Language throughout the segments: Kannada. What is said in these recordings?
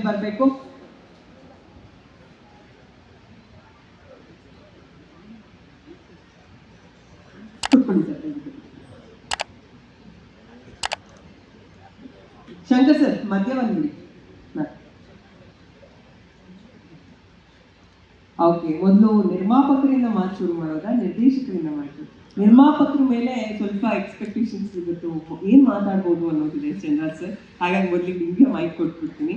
ಬರಬೇಕು. ಶಂಕರ್ ಸರ್ ಮಧ್ಯ ಬಂದ್ಬಿಡಿ. ಓಕೆ, ಒಂದು ನಿರ್ಮಾಪಕರಿಂದ ಮಾತು ಶುರು ಮಾಡೋದಾ ನಿರ್ದೇಶಕರಿಂದ ಮಾತು? ನಿರ್ಮಾಪಕರ ಮೇಲೆ ಸ್ವಲ್ಪ ಎಕ್ಸ್ಪೆಕ್ಟೇಷನ್ಸ್ ಇರುತ್ತೆ, ಏನ್ ಮಾತಾಡ್ಬೋದು ಅನ್ನೋದಿದೆ ಚಂದ್ರ ಸರ್. ಹಾಗಾಗಿ ಮೊದಲಿಗೆ ನಿಮ್ಗೆ ಮೈಕ್ ಕೊಟ್ಬಿಡ್ತೀನಿ.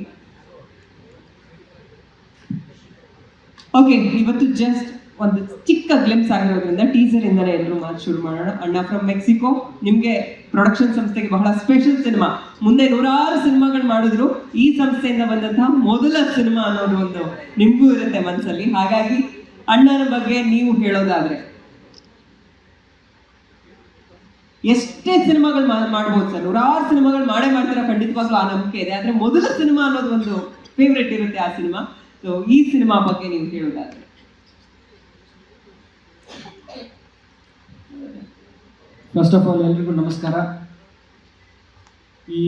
ಓಕೆ, ಇವತ್ತು ಜಸ್ಟ್ ಒಂದು ಚಿಕ್ಕ ಗ್ಲಿಮ್ಸ್ ಆಗಿರೋದ್ರಿಂದ ಟೀಸರ್ ಇಂದಾನೆ ಎಲ್ಲರೂ ಮಾತು ಶುರು ಮಾಡೋಣ. ಅಣ್ಣ ಫ್ರಮ್ ಮೆಕ್ಸಿಕೋ ನಿಮ್ಗೆ ಪ್ರೊಡಕ್ಷನ್ ಸಂಸ್ಥೆಗೆ ಬಹಳ ಸ್ಪೆಷಲ್ ಸಿನಿಮಾ. ಮುಂದೆ 100 ಸಿನಿಮಾಗಳು ಮಾಡಿದ್ರು, ಈ ಸಂಸ್ಥೆಯಿಂದ ಬಂದಂತಹ ಮೊದಲ ಸಿನಿಮಾ ಅನ್ನೋದು ಒಂದು ನಿಮ್ಗೂ ಇರುತ್ತೆ ಮನಸ್ಸಲ್ಲಿ. ಹಾಗಾಗಿ ಅಣ್ಣನ ಬಗ್ಗೆ ನೀವು ಹೇಳೋದಾದ್ರೆ ಎಷ್ಟೇ ಸಿನಿಮಾಗಳು ಮಾಡ್ಬೋದು ಸರ್, 100 ಸಿನಿಮಾಗಳು ಮಾಡ್ತೀರಾ ಖಂಡಿತವಾಗ್ಲೂ, ಆ ನಂಬಿಕೆ ಇದೆ. ಆದ್ರೆ ಮೊದಲ ಸಿನಿಮಾ ಅನ್ನೋದು ಒಂದು ಫೇವ್ರೆಟ್ ಇರುತ್ತೆ ಆ ಸಿನಿಮಾ. ಸೊ ಈ ಸಿನಿಮಾ ಬಗ್ಗೆ ನೀವು ಹೇಳೋದಾದ್ರೆ? ಫಸ್ಟ್ ಆಫ್ ಆಲ್ ಎಲ್ರಿಗೂ ನಮಸ್ಕಾರ. ಈ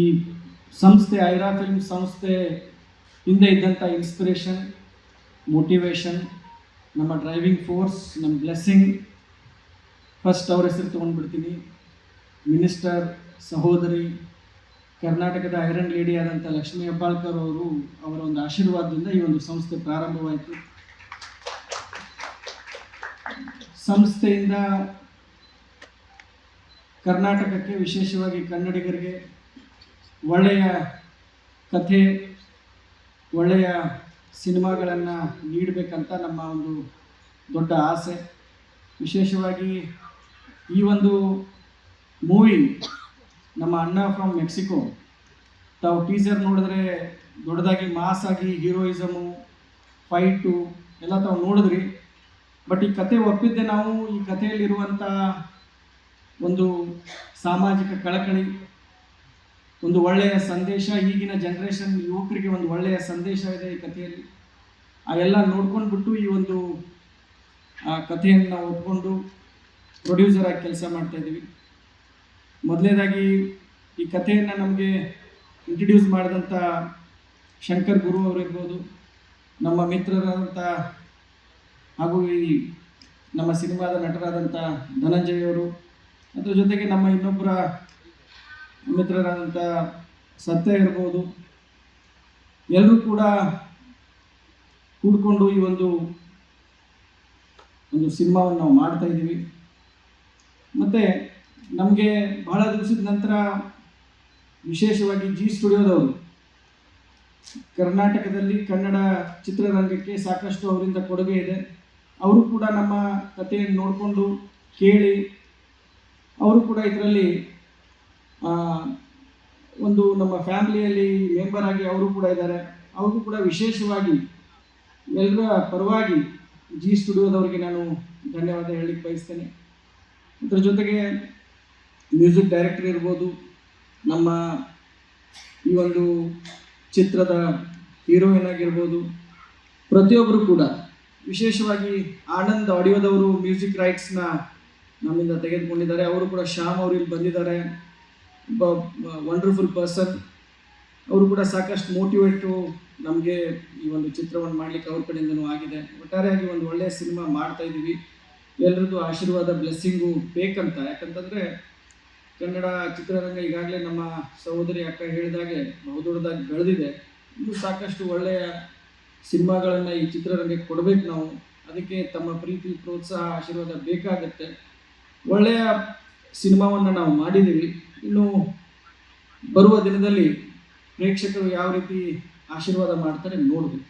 ಸಂಸ್ಥೆ ಐರಾ ಫಿಲ್ಮ್ ಸಂಸ್ಥೆ ಹಿಂದೆ ಇದ್ದಂಥ ಇನ್ಸ್ಪಿರೇಷನ್, ಮೋಟಿವೇಶನ್, ನಮ್ಮ ಡ್ರೈವಿಂಗ್ ಫೋರ್ಸ್, ನಮ್ಮ ಬ್ಲೆಸ್ಸಿಂಗ್. ಫಸ್ಟ್ ಅವ್ರ ಹೆಸರು ತೊಗೊಂಡ್ಬಿಡ್ತೀನಿ. ಮಿನಿಸ್ಟರ್ ಸಹೋದರಿ, ಕರ್ನಾಟಕದ ಐರನ್ ಲೇಡಿ ಆದಂಥ ಲಕ್ಷ್ಮೀ ಹೆಬ್ಬಾಳ್ಕರ್ ಅವರು, ಅವರ ಒಂದು ಆಶೀರ್ವಾದದಿಂದ ಈ ಒಂದು ಸಂಸ್ಥೆ ಪ್ರಾರಂಭವಾಯಿತು. ಸಂಸ್ಥೆಯಿಂದ ಕರ್ನಾಟಕಕ್ಕೆ, ವಿಶೇಷವಾಗಿ ಕನ್ನಡಿಗರಿಗೆ ಒಳ್ಳೆಯ ಕಥೆ, ಒಳ್ಳೆಯ ಸಿನಿಮಾಗಳನ್ನು ನೀಡಬೇಕಂತ ನಮ್ಮ ಒಂದು ದೊಡ್ಡ ಆಸೆ. ವಿಶೇಷವಾಗಿ ಈ ಒಂದು ಮೂವಿ ನಮ್ಮ ಅಣ್ಣ ಫ್ರಮ್ ಮೆಕ್ಸಿಕೋ, ತಾವು ಟೀಸರ್ ನೋಡಿದ್ರೆ ದೊಡ್ಡದಾಗಿ ಮಾಸ್ ಆಗಿ ಹೀರೋಯಿಸಮು, ಫೈಟು ಎಲ್ಲ ತಾವು ನೋಡಿದ್ರಿ. ಬಟ್ ಈ ಕತೆ ಒಪ್ಪಿದ್ದೆ ನಾವು. ಈ ಕಥೆಯಲ್ಲಿರುವಂಥ ಒಂದು ಸಾಮಾಜಿಕ ಕಳಕಳಿ, ಒಂದು ಒಳ್ಳೆಯ ಸಂದೇಶ, ಈಗಿನ ಜನ್ರೇಷನ್ ಯುವಕರಿಗೆ ಒಂದು ಒಳ್ಳೆಯ ಸಂದೇಶ ಇದೆ ಈ ಕಥೆಯಲ್ಲಿ. ಆ ಎಲ್ಲ ನೋಡ್ಕೊಂಡ್ಬಿಟ್ಟು ಈ ಒಂದು ಕಥೆಯನ್ನು ನಾವು ಒಪ್ಕೊಂಡು ಪ್ರೊಡ್ಯೂಸರ್ ಆಗಿ ಕೆಲಸ ಮಾಡ್ತಾಯಿದ್ದೀವಿ. ಮೊದಲನೇದಾಗಿ ಈ ಕಥೆಯನ್ನು ನಮಗೆ ಇಂಟ್ರಡ್ಯೂಸ್ ಮಾಡಿದಂಥ ಶಂಕರ್ ಗುರು ಅವರಿರ್ಬೋದು, ನಮ್ಮ ಮಿತ್ರರಾದಂಥ ಹಾಗೂ ಈ ನಮ್ಮ ಸಿನಿಮಾದ ನಟರಾದಂಥ ಧನಂಜಯ್ ಅವರು, ಅದರ ಜೊತೆಗೆ ನಮ್ಮ ಇನ್ನೊಬ್ಬರ ಮಿತ್ರರಾದಂಥ ಸತ್ಯ ಇರ್ಬೋದು, ಎಲ್ಲರೂ ಕೂಡ ಕೂಡಿಕೊಂಡು ಈ ಒಂದು ಸಿನಿಮಾವನ್ನು ನಾವು ಮಾಡ್ತಾಯಿದ್ದೀವಿ. ಮತ್ತು ನಮಗೆ ಬಹಳ ದಿವಸದ ನಂತರ ವಿಶೇಷವಾಗಿ ಜಿ ಸ್ಟುಡಿಯೋದವರು ಕರ್ನಾಟಕದಲ್ಲಿ ಕನ್ನಡ ಚಿತ್ರರಂಗಕ್ಕೆ ಸಾಕಷ್ಟು ಅವರಿಂದ ಕೊಡುಗೆ ಇದೆ. ಅವರು ಕೂಡ ನಮ್ಮ ಕಥೆಯನ್ನು ನೋಡಿಕೊಂಡು ಕೇಳಿ ಅವರು ಕೂಡ ಇದರಲ್ಲಿ ಒಂದು ನಮ್ಮ ಫ್ಯಾಮಿಲಿಯಲ್ಲಿ ಮೆಂಬರ್ ಆಗಿ ಅವರು ಕೂಡ ಇದ್ದಾರೆ. ಅವ್ರಿಗೂ ಕೂಡ ವಿಶೇಷವಾಗಿ ಎಲ್ಲರ ಪರವಾಗಿ ಜಿ ಸ್ಟುಡಿಯೋದವರಿಗೆ ನಾನು ಧನ್ಯವಾದ ಹೇಳಲಿಕ್ಕೆ ಬಯಸ್ತೇನೆ. ಅದರ ಜೊತೆಗೆ ಮ್ಯೂಸಿಕ್ ಡೈರೆಕ್ಟರ್ ಇರ್ಬೋದು, ನಮ್ಮ ಈ ಒಂದು ಚಿತ್ರದ ಹೀರೋಯಿನ್ ಆಗಿರ್ಬೋದು, ಪ್ರತಿಯೊಬ್ಬರು ಕೂಡ, ವಿಶೇಷವಾಗಿ ಆನಂದ್ ಆಡಿಯೋದವರು ಮ್ಯೂಸಿಕ್ ರೈಟ್ಸ್ನ ನಮ್ಮಿಂದ ತೆಗೆದುಕೊಂಡಿದ್ದಾರೆ. ಅವರು ಕೂಡ ಶ್ಯಾಮ್ ಅವರು ಇಲ್ಲಿ ಬಂದಿದ್ದಾರೆ, ಒಬ್ಬ ವಂಡರ್ಫುಲ್ ಪರ್ಸನ್. ಅವರು ಕೂಡ ಸಾಕಷ್ಟು ಮೋಟಿವೇಟು ನಮಗೆ ಈ ಒಂದು ಚಿತ್ರವನ್ನು ಮಾಡಲಿಕ್ಕೆ ಅವ್ರ ಕಡೆಯಿಂದನೂ ಆಗಿದೆ. ಒಟ್ಟಾರೆಯಾಗಿ ಒಂದು ಒಳ್ಳೆಯ ಸಿನಿಮಾ ಮಾಡ್ತಾಯಿದ್ದೀವಿ. ಎಲ್ರಿಗೂ ಆಶೀರ್ವಾದ, ಬ್ಲೆಸ್ಸಿಂಗು ಬೇಕಂತ. ಯಾಕಂತಂದರೆ ಕನ್ನಡ ಚಿತ್ರರಂಗ ಈಗಾಗಲೇ ನಮ್ಮ ಸಹೋದರಿ ಅಕ್ಕ ಹೇಳಿದಾಗೆ ಬಹುದೊಡ್ಡದಾಗಿ ಬೆಳೆದಿದೆ. ಇನ್ನೂ ಸಾಕಷ್ಟು ಒಳ್ಳೆಯ ಸಿನಿಮಾಗಳನ್ನು ಈ ಚಿತ್ರರಂಗಕ್ಕೆ ಕೊಡಬೇಕು ನಾವು. ಅದಕ್ಕೆ ತಮ್ಮ ಪ್ರೀತಿ, ಪ್ರೋತ್ಸಾಹ, ಆಶೀರ್ವಾದ ಬೇಕಾಗತ್ತೆ. ಒಳ್ಳೆಯ ಸಿನಿಮಾವನ್ನು ನಾವು ಮಾಡಿದ್ದೀವಿ. ಇನ್ನು ಬರುವ ದಿನದಲ್ಲಿ ಪ್ರೇಕ್ಷಕರು ಯಾವ ರೀತಿ ಆಶೀರ್ವಾದ ಮಾಡ್ತಾರೆ ನೋಡಬೇಕು.